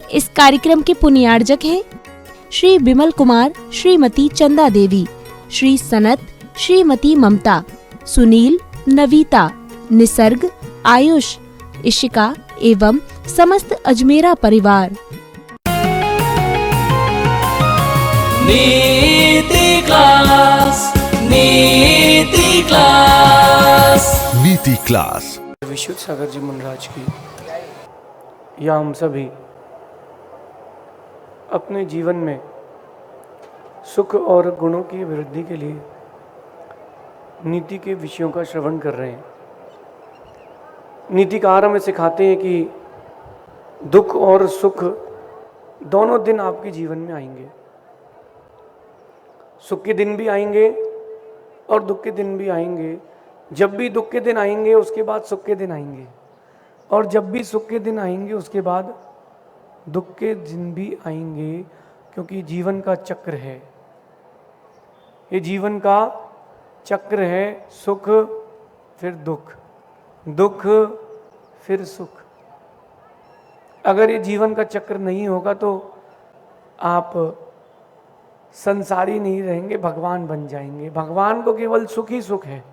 इस कार्यक्रम के पुण्यार्जक हैं श्री विमल कुमार, श्रीमती चंदा देवी, श्री सनत, श्रीमती ममता, सुनील, नवीता, निसर्ग, आयुष, इशिका एवं समस्त अजमेरा परिवार। नीति क्लास, नीति क्लास, नीति क्लास। विशुद्ध सागर जी मुनराज की या हम सभी अपने जीवन में सुख और गुणों की वृद्धि के लिए नीति के विषयों का श्रवण कर रहे हैं। नीतिकार हमें सिखाते हैं कि दुख और सुख दोनों दिन आपके जीवन में आएंगे। सुख के दिन भी आएंगे और दुख के दिन भी आएंगे। जब भी दुख के दिन आएंगे उसके बाद सुख के दिन आएंगे, और जब भी सुख के दिन आएंगे उसके बाद दुख के दिन भी आएंगे, क्योंकि जीवन का चक्र है। ये जीवन का चक्र है, सुख फिर दुख, दुख फिर सुख। अगर ये जीवन का चक्र नहीं होगा तो आप संसारी नहीं रहेंगे, भगवान बन जाएंगे। भगवान को केवल सुख ही सुख है।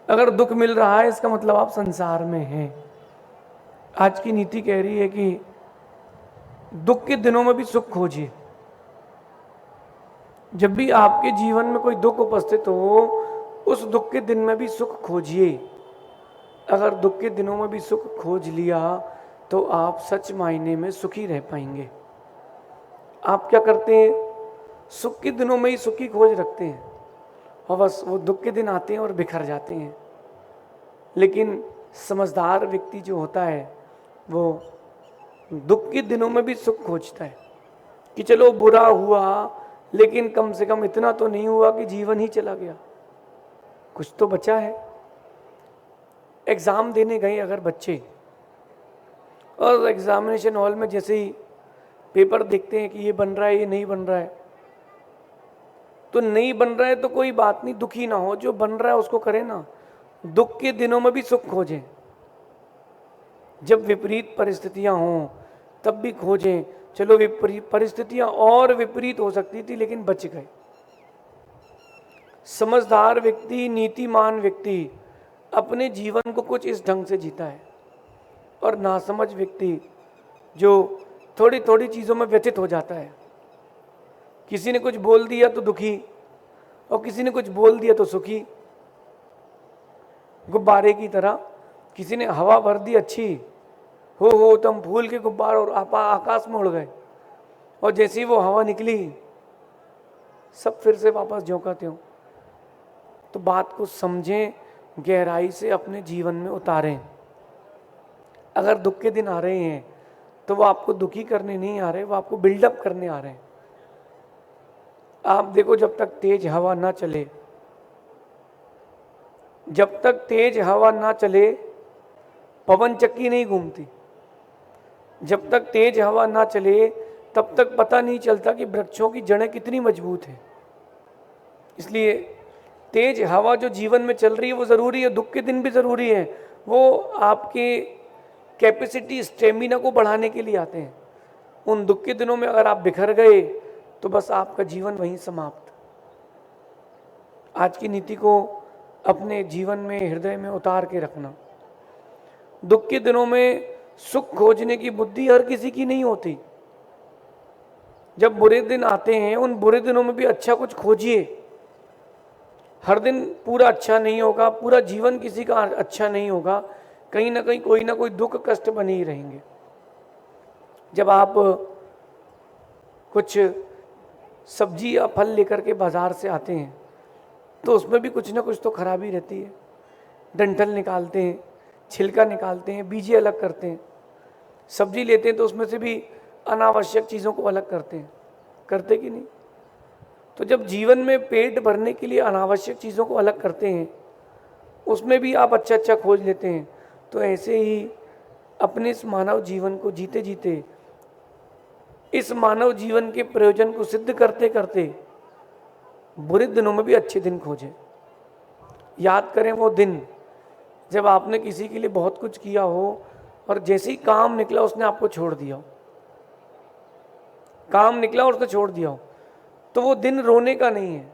अगर दुख मिल रहा है इसका मतलब आप संसार में हैं। आज की नीति कह रही है कि दुख के दिनों में भी सुख खोजिए। जब भी आपके जीवन में कोई दुख उपस्थित हो उस दुख के दिन में भी सुख खोजिए। अगर दुख के दिनों में भी सुख खोज लिया तो आप सच मायने में सुखी रह पाएंगे। आप क्या करते हैं, सुख के दिनों में ही सुखी खोज रखते हैं और बस वो दुख के दिन आते हैं और बिखर जाते हैं। लेकिन समझदार व्यक्ति जो होता है वो दुख के दिनों में भी सुख खोजता है कि चलो बुरा हुआ लेकिन कम से कम इतना तो नहीं हुआ कि जीवन ही चला गया, कुछ तो बचा है। एग्जाम देने गए अगर बच्चे, और एग्जामिनेशन हॉल में जैसे ही पेपर देखते हैं कि ये बन रहा है, ये नहीं बन रहा है, तो नहीं बन रहा है तो कोई बात नहीं, दुखी ना हो, जो बन रहा है उसको करें ना। दुख के दिनों में भी सुख खोजें। जब विपरीत परिस्थितियां हों तब भी खोजें। चलो विपरीत परिस्थितियां और विपरीत हो सकती थी लेकिन बच गए। समझदार व्यक्ति, नीतिमान व्यक्ति अपने जीवन को कुछ इस ढंग से जीता है, और नासमझ व्यक्ति जो थोड़ी थोड़ी चीजों में व्यथित हो जाता है। किसी ने कुछ बोल दिया तो दुखी, और किसी ने कुछ बोल दिया तो सुखी। गुब्बारे की तरह किसी ने हवा भर दी अच्छी, हो तुम फूल के गुब्बारे और आकाश में उड़ गए, और जैसी वो हवा निकली सब फिर से वापस ज्यों का त्यों। तो बात को समझें, गहराई से अपने जीवन में उतारें। अगर दुख के दिन आ रहे हैं तो वो आपको दुखी करने नहीं आ रहे, वो आपको बिल्डअप करने आ रहे हैं। आप देखो, जब तक तेज हवा ना चले, जब तक तेज हवा ना चले पवन चक्की नहीं घूमती। जब तक तेज हवा ना चले तब तक पता नहीं चलता कि वृक्षों की जड़ें कितनी मजबूत हैं। इसलिए तेज हवा जो जीवन में चल रही है वो ज़रूरी है, दुख के दिन भी ज़रूरी है। वो आपके कैपेसिटी, स्टेमिना को बढ़ाने के लिए आते हैं। उन दुख के दिनों में अगर आप बिखर गए तो बस आपका जीवन वहीं समाप्त। आज की नीति को अपने जीवन में, हृदय में उतार के रखना। दुख के दिनों में सुख खोजने की बुद्धि हर किसी की नहीं होती। जब बुरे दिन आते हैं उन बुरे दिनों में भी अच्छा कुछ खोजिए। हर दिन पूरा अच्छा नहीं होगा, पूरा जीवन किसी का अच्छा नहीं होगा, कहीं ना कहीं कोई ना कोई दुख कष्ट बने ही रहेंगे। जब आप कुछ सब्जी या फल लेकर के बाजार से आते हैं तो उसमें भी कुछ ना कुछ तो खराबी रहती है। डंठल निकालते हैं, छिलका निकालते हैं, बीजे अलग करते हैं। सब्जी लेते हैं तो उसमें से भी अनावश्यक चीज़ों को अलग करते हैं, करते कि नहीं? तो जब जीवन में पेट भरने के लिए अनावश्यक चीज़ों को अलग करते हैं, उसमें भी आप अच्छा अच्छा खोज लेते हैं। तो ऐसे ही अपने इस मानव जीवन को जीते जीते, इस मानव जीवन के प्रयोजन को सिद्ध करते करते बुरे दिनों में भी अच्छे दिन खोजें। याद करें वो दिन जब आपने किसी के लिए बहुत कुछ किया हो और जैसे ही काम निकला उसने आपको छोड़ दिया हो। काम निकला और उसने छोड़ दिया हो, तो वो दिन रोने का नहीं है,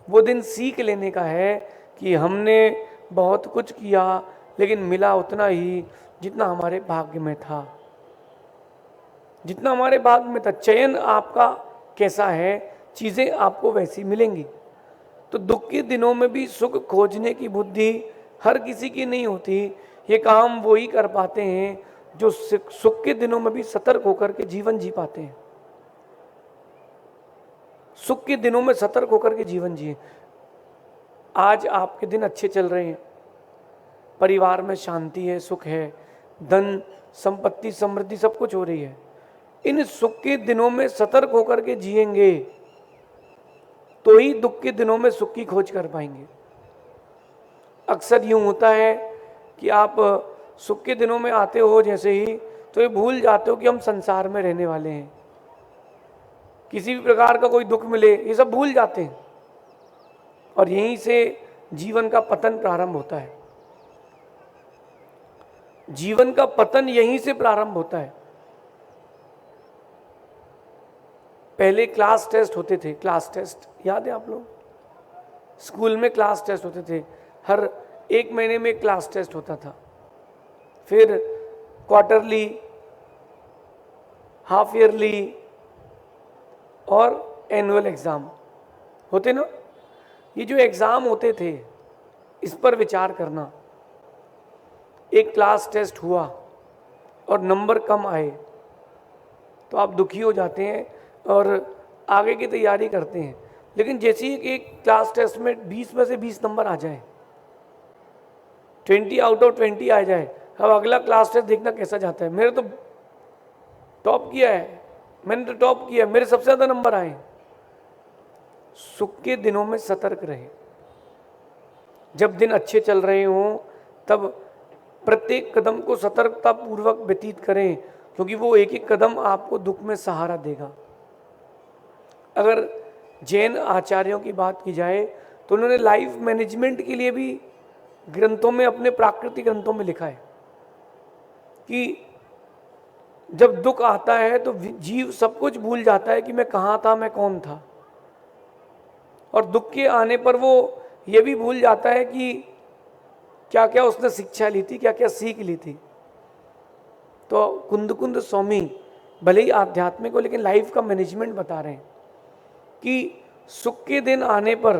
वो दिन सीख लेने का है कि हमने बहुत कुछ किया लेकिन मिला उतना ही जितना हमारे भाग्य में था, जितना हमारे भाग्य में था। चयन आपका कैसा है, चीज़ें आपको वैसी मिलेंगी। तो दुख के दिनों में भी सुख खोजने की बुद्धि हर किसी की नहीं होती। ये काम वो ही कर पाते हैं जो सुख के दिनों में भी सतर्क होकर के जीवन जी पाते हैं। सुख के दिनों में सतर्क होकर के जीवन जिए। आज आपके दिन अच्छे चल रहे हैं, परिवार में शांति है, सुख है, धन संपत्ति समृद्धि सब कुछ हो रही है। इन सुख के दिनों में सतर्क होकर के जिएंगे तो ही दुख के दिनों में सुख की खोज कर पाएंगे। अक्सर यूं होता है कि आप सुख के दिनों में आते हो जैसे ही, तो ये भूल जाते हो कि हम संसार में रहने वाले हैं। किसी भी प्रकार का कोई दुख मिले ये सब भूल जाते हैं, और यहीं से जीवन का पतन प्रारंभ होता है। जीवन का पतन यहीं से प्रारंभ होता है। पहले क्लास टेस्ट होते थे, क्लास टेस्ट याद है आप लोग? स्कूल में क्लास टेस्ट होते थे, हर 1 महीने में क्लास टेस्ट होता था। फिर क्वार्टरली, हाफ ईयरली और एनुअल एग्जाम होते ना। ये जो एग्जाम होते थे इस पर विचार करना। एक क्लास टेस्ट हुआ और नंबर कम आए तो आप दुखी हो जाते हैं और आगे की तैयारी करते हैं। लेकिन जैसे ही एक क्लास टेस्ट में 20 में से 20 नंबर आ जाए, 20 आउट ऑफ 20 आ जाए, अब अगला क्लास टेस्ट देखना कैसा जाता है। मेरे तो टॉप किया है, मैंने तो टॉप किया, मेरे सबसे ज़्यादा नंबर आए। सुख के दिनों में सतर्क रहे। जब दिन अच्छे चल रहे हों तब प्रत्येक कदम को सतर्कता पूर्वक व्यतीत करें, क्योंकि वो एक एक कदम आपको दुख में सहारा देगा। अगर जैन आचार्यों की बात की जाए तो उन्होंने लाइफ मैनेजमेंट के लिए भी ग्रंथों में, अपने प्राकृतिक ग्रंथों में लिखा है कि जब दुख आता है तो जीव सब कुछ भूल जाता है कि मैं कहाँ था, मैं कौन था। और दुख के आने पर वो ये भी भूल जाता है कि क्या क्या उसने शिक्षा ली थी, क्या क्या सीख ली थी। तो कुंद स्वामी भले ही आध्यात्मिक हो लेकिन लाइफ का मैनेजमेंट बता रहे हैं कि सुख के दिन आने पर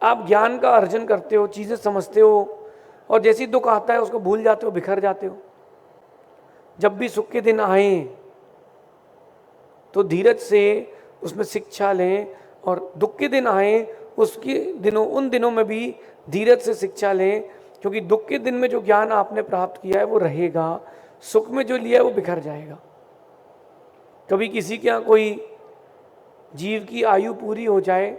आप ज्ञान का अर्जन करते हो, चीज़ें समझते हो, और जैसे ही दुख आता है उसको भूल जाते हो, बिखर जाते हो। जब भी सुख के दिन आए तो धीरज से उसमें शिक्षा लें, और दुख के दिन आए उसके दिनों, उन दिनों में भी धीरज से शिक्षा लें, क्योंकि दुख के दिन में जो ज्ञान आपने प्राप्त किया है वो रहेगा, सुख में जो लिया है वो बिखर जाएगा। कभी किसी के यहाँ कोई जीव की आयु पूरी हो जाए,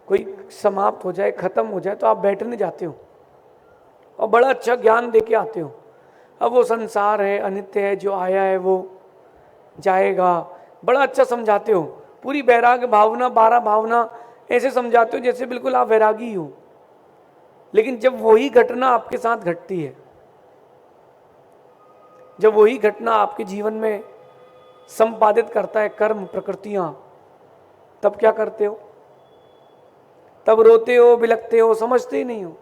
कोई समाप्त हो जाए, खत्म हो जाए, तो आप बैठने जाते हो और बड़ा अच्छा ज्ञान दे के आते हो। अब वो संसार है, अनित्य है, जो आया है वो जाएगा, बड़ा अच्छा समझाते हो, पूरी वैराग्य भावना, 12 भावना ऐसे समझाते हो जैसे बिल्कुल आप वैरागी हो। लेकिन जब वही घटना आपके साथ घटती है, जब वही घटना आपके जीवन में संपादित करता है कर्म, प्रकृतियां, तब क्या करते हो? तब रोते हो, बिलखते हो, समझते ही नहीं हो।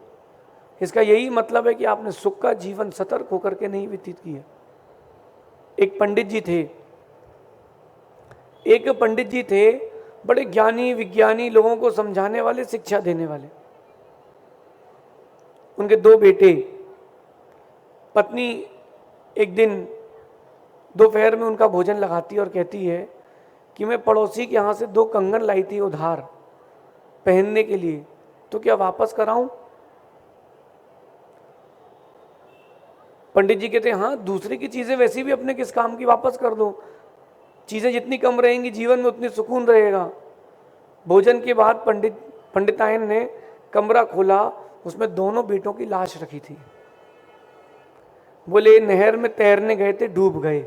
इसका यही मतलब है कि आपने सुख का जीवन सतर्क होकर के नहीं व्यतीत किया। एक पंडित जी थे, बड़े ज्ञानी विज्ञानी, लोगों को समझाने वाले, शिक्षा देने वाले। उनके 2 बेटे। पत्नी एक दिन दोपहर में उनका भोजन लगाती है और कहती है कि मैं पड़ोसी के यहाँ से 2 कंगन लाई थी उधार पहनने के लिए, तो क्या वापस कराऊं? पंडित जी कहते हैं हाँ, दूसरे की चीजें वैसी भी अपने किस काम की, वापस कर दो। चीजें जितनी कम रहेंगी जीवन में उतनी सुकून रहेगा। भोजन के बाद पंडितायन ने कमरा खोला, उसमें दोनों बेटों की लाश रखी थी। बोले नहर में तैरने गए थे, डूब गए।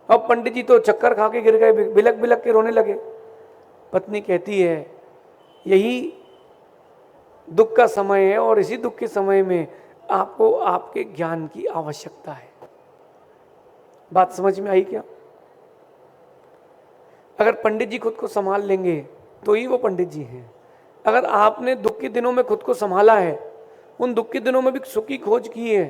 अब पंडित जी तो चक्कर खा के गिर गए, बिलक बिलक के रोने लगे। पत्नी कहती है यही दुख का समय है और इसी दुख के समय में आपको आपके ज्ञान की आवश्यकता है। बात समझ में आई क्या? पंडित जी खुद को संभाल लेंगे तो ही वो पंडित जी हैं। अगर आपने दुख के दिनों में खुद को संभाला है, उन दुख के दिनों में भी सुख की खोज की है,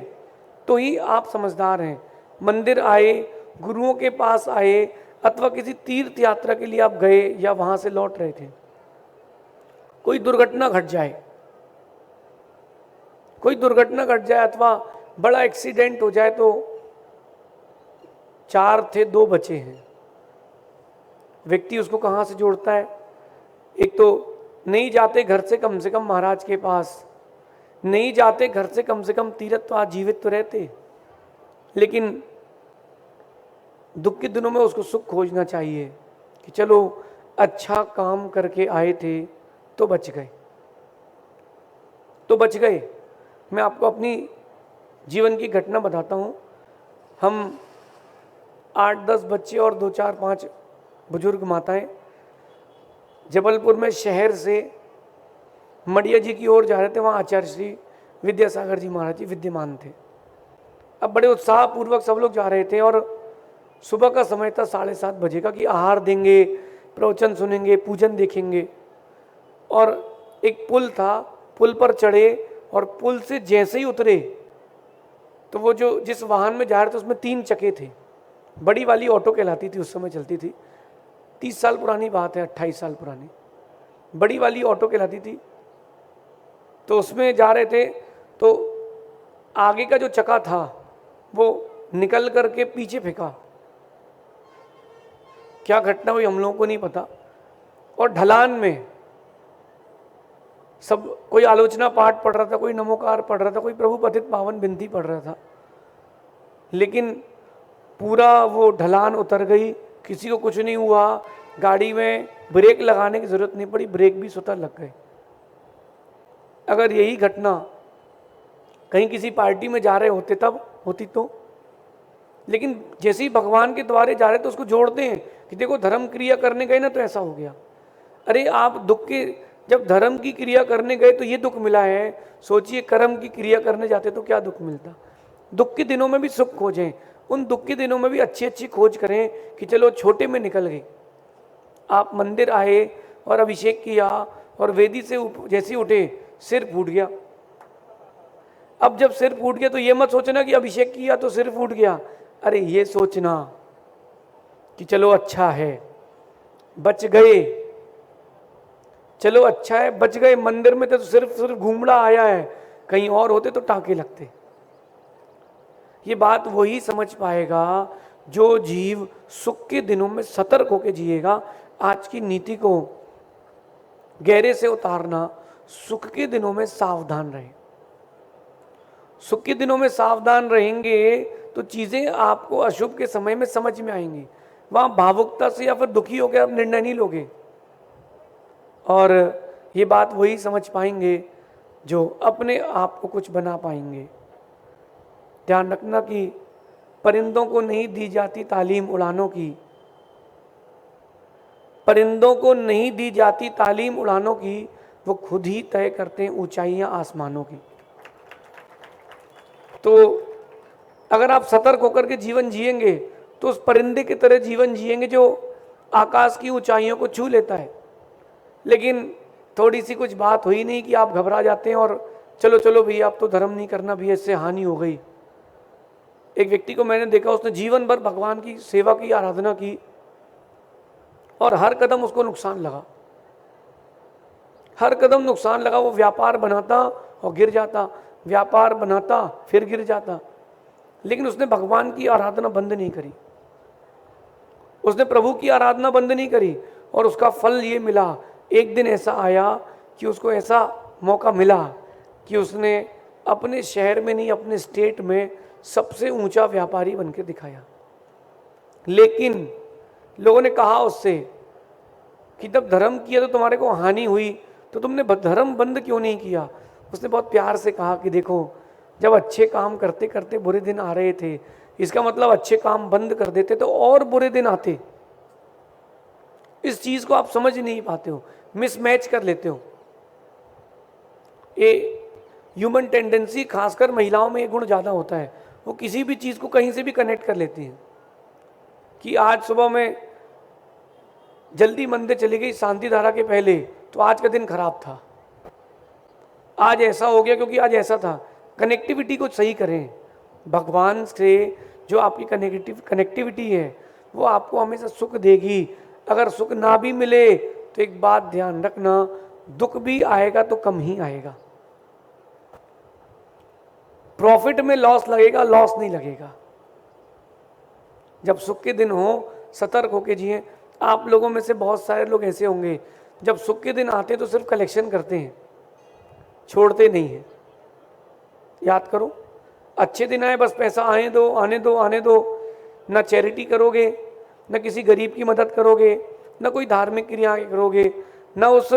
तो ही आप समझदार हैं। मंदिर आए, गुरुओं के पास आए, अथवा किसी तीर्थ यात्रा के लिए आप गए या वहां से लौट रहे थे, कोई दुर्घटना घट जाए, कोई दुर्घटना घट जाए अथवा बड़ा एक्सीडेंट हो जाए तो 4 थे 2 बचे हैं। व्यक्ति उसको कहाँ से जोड़ता है? एक तो नहीं जाते घर से कम महाराज के पास, नहीं जाते घर से कम तीर्थ तो आज जीवित तो रहते, लेकिन दुख के दिनों में उसको सुख खोजना चाहिए कि चलो अच्छा काम करके आए थे तो बच गए, तो बच गए। मैं आपको अपनी जीवन की घटना बताता हूँ। हम 8-10 बच्चे और 2-4-5 बुजुर्ग माताएं जबलपुर में शहर से मड़िया जी की ओर जा रहे थे। वहाँ आचार्य श्री विद्यासागर जी महाराज जी विद्यमान थे। अब बड़े उत्साह पूर्वक सब लोग जा रहे थे और सुबह का समय था 7:30 बजे का कि आहार देंगे, प्रवचन सुनेंगे, पूजन देखेंगे। और एक पुल था, पुल पर चढ़े और पुल से जैसे ही उतरे तो वो जो जिस वाहन में जा रहे थे उसमें 3 चक्के थे। बड़ी वाली ऑटो कहलाती थी, उस समय चलती थी। 30 साल पुरानी बात है, 28 साल पुरानी। बड़ी वाली ऑटो कहलाती थी। तो उसमें जा रहे थे तो आगे का जो चक्का था वो निकल करके पीछे फेंका। क्या घटना हुई हम लोगों को नहीं पता। और ढलान में सब कोई आलोचना पाठ पढ़ रहा था, कोई नमोकार पढ़ रहा था, कोई प्रभु पतित पावन बिनती पढ़ रहा था, लेकिन पूरा वो ढलान उतर गई, किसी को कुछ नहीं हुआ। गाड़ी में ब्रेक लगाने की जरूरत नहीं पड़ी, ब्रेक भी स्वतः लग गए। अगर यही घटना कहीं किसी पार्टी में जा रहे होते तब होती तो, लेकिन जैसे ही भगवान के द्वारे जा रहे तो उसको जोड़ते हैं कि देखो धर्म क्रिया करने गए ना तो ऐसा हो गया। अरे आप दुख के जब धर्म की क्रिया करने गए तो ये दुख मिला है, सोचिए कर्म की क्रिया करने जाते तो क्या दुख मिलता। दुख के दिनों में भी सुख खोजें, उन दुख के दिनों में भी अच्छी अच्छी खोज करें कि चलो छोटे में निकल गए। आप मंदिर आए और अभिषेक किया और वेदी से जैसे उठे सिर फूट गया। अब जब सिर फूट गया तो ये मत सोचना कि अभिषेक किया तो सिर फूट गया। अरे ये सोचना कि चलो अच्छा है बच गए, चलो अच्छा है बच गए। मंदिर में तो सिर्फ घूमड़ा आया है, कहीं और होते तो टांके लगते। ये बात वही समझ पाएगा जो जीव सुख के दिनों में सतर्क होकर जिएगा। आज की नीति को गहरे से उतारना, सुख के दिनों में सावधान रहे। सुख के दिनों में सावधान रहेंगे तो चीजें आपको अशुभ के समय में समझ में आएंगी। वहां भावुकता से या फिर दुखी होकर आप निर्णय नहीं लोगे। और ये बात वही समझ पाएंगे जो अपने आप को कुछ बना पाएंगे। ध्यान रखना कि परिंदों को नहीं दी जाती तालीम उड़ानों की, परिंदों को नहीं दी जाती तालीम उड़ानों की, वो खुद ही तय करते हैं ऊंचाइयां आसमानों की। तो अगर आप सतर्क होकर के जीवन जिएंगे तो उस परिंदे की तरह जीवन जिएंगे जो आकाश की ऊंचाइयों को छू लेता है। लेकिन थोड़ी सी कुछ बात हुई नहीं कि आप घबरा जाते हैं और चलो चलो भैया अब तो धर्म नहीं करना भैया, इससे हानि हो गई। एक व्यक्ति को मैंने देखा, उसने जीवन भर भगवान की सेवा की, आराधना की और हर कदम उसको नुकसान लगा, हर कदम नुकसान लगा। वो व्यापार बनाता और गिर जाता, व्यापार बनाता फिर गिर जाता, लेकिन उसने भगवान की आराधना बंद नहीं करी, उसने प्रभु की आराधना बंद नहीं करी। और उसका फल ये मिला, एक दिन ऐसा आया कि उसको ऐसा मौका मिला कि उसने अपने शहर में नहीं अपने स्टेट में सबसे ऊंचा व्यापारी बनकर दिखाया। लेकिन लोगों ने कहा उससे कि जब धर्म किया तो तुम्हारे को हानि हुई, तो तुमने धर्म बंद क्यों नहीं किया। उसने बहुत प्यार से कहा कि देखो जब अच्छे काम करते करते बुरे दिन आ रहे थे, इसका मतलब अच्छे काम बंद कर देते तो और बुरे दिन आते। इस चीज को आप समझ नहीं पाते हो, मिसमैच कर लेते हो। ये ह्यूमन टेंडेंसी, खासकर महिलाओं में ये गुण ज्यादा होता है, वो किसी भी चीज को कहीं से भी कनेक्ट कर लेती हैं कि आज सुबह में जल्दी मंदिर चली गई शांति धारा के पहले तो आज का दिन खराब था, आज ऐसा हो गया क्योंकि आज ऐसा था। कनेक्टिविटी को सही करें, भगवान से जो आपकी कनेक्टिविटी है वो आपको हमेशा सुख देगी। अगर सुख ना भी मिले तो एक बात ध्यान रखना, दुख भी आएगा तो कम ही आएगा। प्रॉफिट में लॉस लगेगा, लॉस नहीं लगेगा। जब सुख के दिन हो सतर्क होके जिए। आप लोगों में से बहुत सारे लोग ऐसे होंगे जब सुख के दिन आते तो सिर्फ कलेक्शन करते हैं, छोड़ते नहीं हैं। याद करो, अच्छे दिन आए बस पैसा आने दो आने दो आने दो, ना चैरिटी करोगे, ना किसी गरीब की मदद करोगे, ना कोई धार्मिक क्रियाएं करोगे, ना उस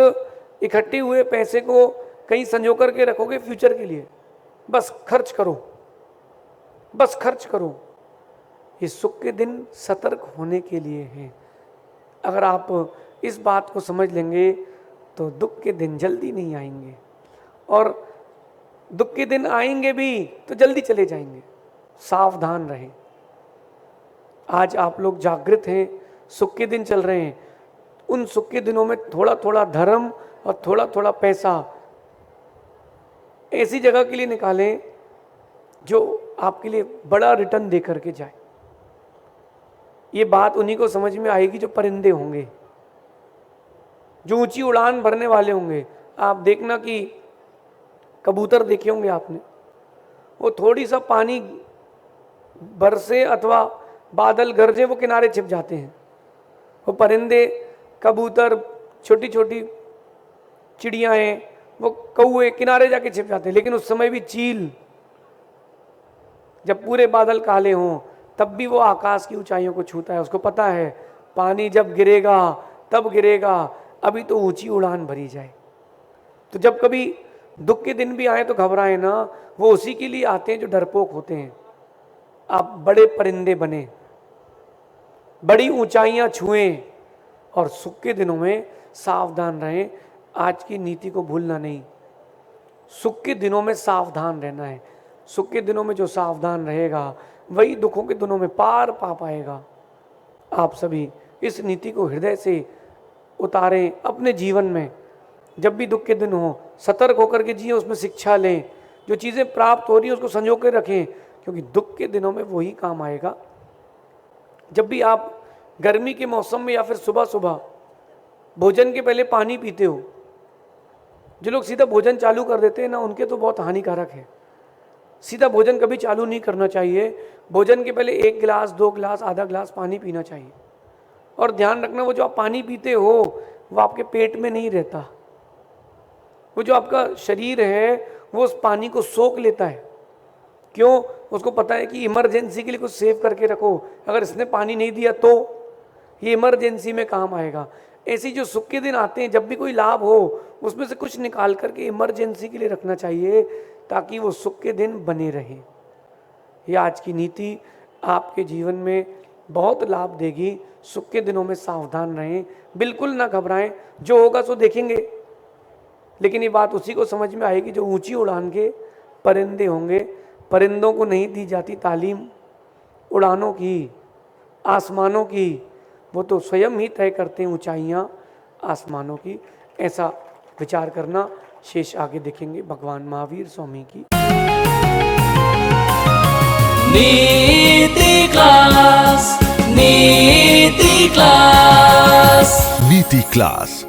इकट्ठे हुए पैसे को कहीं संजो करके रखोगे फ्यूचर के लिए। बस खर्च करो, बस खर्च करो। ये सुख के दिन सतर्क होने के लिए हैं। अगर आप इस बात को समझ लेंगे तो दुख के दिन जल्दी नहीं आएंगे, और दुख के दिन आएंगे भी तो जल्दी चले जाएंगे। सावधान रहें। आज आप लोग जागृत हैं, सुख के दिन चल रहे हैं। उन सुख के दिनों में थोड़ा थोड़ा धर्म और थोड़ा थोड़ा पैसा ऐसी जगह के लिए निकालें जो आपके लिए बड़ा रिटर्न दे करके जाए। ये बात उन्हीं को समझ में आएगी जो परिंदे होंगे, जो ऊंची उड़ान भरने वाले होंगे। आप देखना कि कबूतर देखे होंगे आपने, वो थोड़ी सा पानी बरसे अथवा बादल गरजे वो किनारे छिप जाते हैं। वो परिंदे, कबूतर, छोटी छोटी चिड़ियाएं, वो कौए किनारे जाके छिप जाते हैं। लेकिन उस समय भी चील, जब पूरे बादल काले हों तब भी वो आकाश की ऊंचाइयों को छूता है। उसको पता है पानी जब गिरेगा तब गिरेगा, अभी तो ऊंची उड़ान भरी जाए। तो जब कभी दुख के दिन भी आए तो घबराए ना, वो उसी के लिए आते हैं जो डरपोक होते हैं। आप बड़े परिंदे बने, बड़ी ऊंचाइयां छुएं, और सुख के दिनों में सावधान रहें। आज की नीति को भूलना नहीं, सुख के दिनों में सावधान रहना है। सुख के दिनों में जो सावधान रहेगा वही दुखों के दिनों में पार पा पाएगा। आप सभी इस नीति को हृदय से उतारें अपने जीवन में। जब भी दुख के दिन हो सतर्क होकर के जिए, उसमें शिक्षा लें। जो चीज़ें प्राप्त हो रही हैं उसको संजो के रखें, क्योंकि दुख के दिनों में वही काम आएगा। जब भी आप गर्मी के मौसम में या फिर सुबह सुबह भोजन के पहले पानी पीते हो, जो लोग सीधा भोजन चालू कर देते हैं ना, उनके तो बहुत हानिकारक है। सीधा भोजन कभी चालू नहीं करना चाहिए। भोजन के पहले 1 गिलास, 2 गिलास, आधा गिलास पानी पीना चाहिए। और ध्यान रखना, वो जो आप पानी पीते हो वो आपके पेट में नहीं रहता। वो जो आपका शरीर है वो उस पानी को सोख लेता है। क्यों? उसको पता है कि इमरजेंसी के लिए कुछ सेव करके रखो, अगर इसने पानी नहीं दिया तो ये इमरजेंसी में काम आएगा। ऐसी जो सुख के दिन आते हैं, जब भी कोई लाभ हो उसमें से कुछ निकाल करके इमरजेंसी के लिए रखना चाहिए, ताकि वो सुख के दिन बने रहें। ये आज की नीति आपके जीवन में बहुत लाभ देगी। सुख के दिनों में सावधान रहें, बिल्कुल ना घबराएं। जो होगा सो देखेंगे, लेकिन ये बात उसी को समझ में आएगी जो ऊंची उड़ान के परिंदे होंगे। परिंदों को नहीं दी जाती तालीम उड़ानों की, आसमानों की, वो तो स्वयं ही तय करते हैं ऊंचाइयाँ आसमानों की। ऐसा विचार करना। शेष आगे देखेंगे। भगवान महावीर स्वामी की। नीति क्लास, नीति क्लास, नीति क्लास।